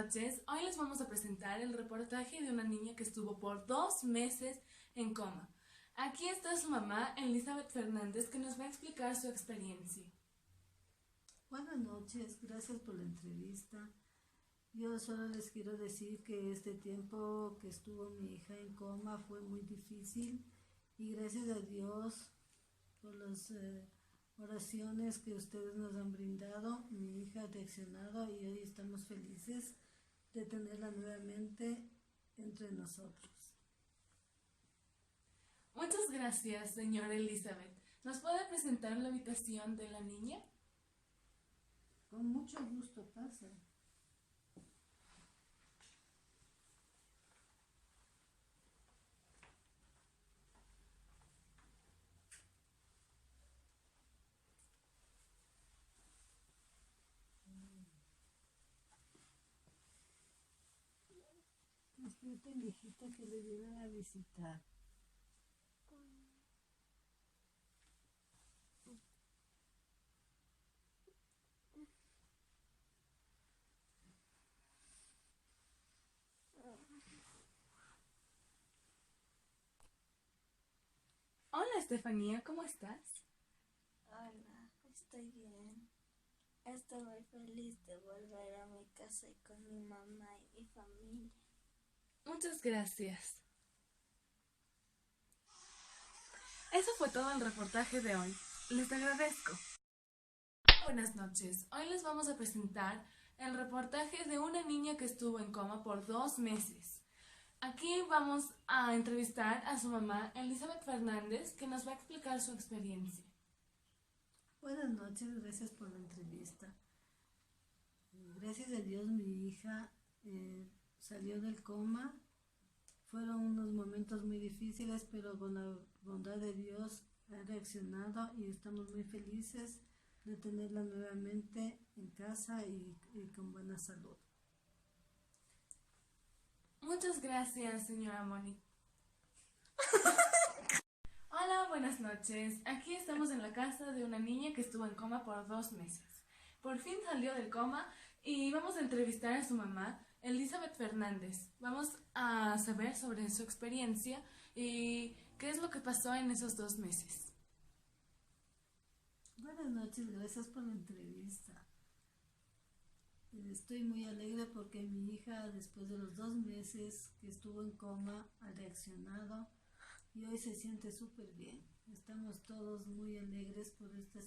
noches, hoy les vamos a presentar el reportaje de una niña que estuvo por 2 meses en coma. Aquí está su mamá, Elizabeth Fernández, que nos va a explicar su experiencia. Buenas noches, gracias por la entrevista. Yo solo les quiero decir que este tiempo que estuvo mi hija en coma fue muy difícil y gracias a Dios por las oraciones que ustedes nos han brindado, mi hija ha reaccionado y hoy estamos felices de tenerla nuevamente entre nosotros. Muchas gracias, señora Elizabeth. ¿Nos puede presentar la habitación de la niña? Con mucho gusto, pasa. Despierta, hijita, que le vienen a visitar. Hola, Estefanía, ¿cómo estás? Hola, estoy bien. Estoy muy feliz de volver a mi casa y con mi mamá y mi familia. Muchas gracias. Eso fue todo el reportaje de hoy. Les agradezco. Buenas noches. Hoy les vamos a presentar el reportaje de una niña que estuvo en coma por 2 meses. Aquí vamos a entrevistar a su mamá, Elizabeth Fernández, que nos va a explicar su experiencia. Buenas noches, gracias por la entrevista. Gracias a Dios mi hija salió del coma. Fueron unos momentos muy difíciles, pero con la bondad de Dios ha reaccionado y estamos muy felices de tenerla nuevamente en casa y con buena salud. Muchas gracias, señora Moni. Hola, buenas noches. Aquí estamos en la casa de una niña que estuvo en coma por 2 meses. Por fin salió del coma y vamos a entrevistar a su mamá, Elizabeth Fernández. Vamos a saber sobre su experiencia y qué es lo que pasó en esos 2 meses. Buenas noches, gracias por la entrevista. Estoy muy alegre porque mi hija, después de los 2 meses que estuvo en coma, ha reaccionado y hoy se siente súper bien. Estamos todos muy alegres por esta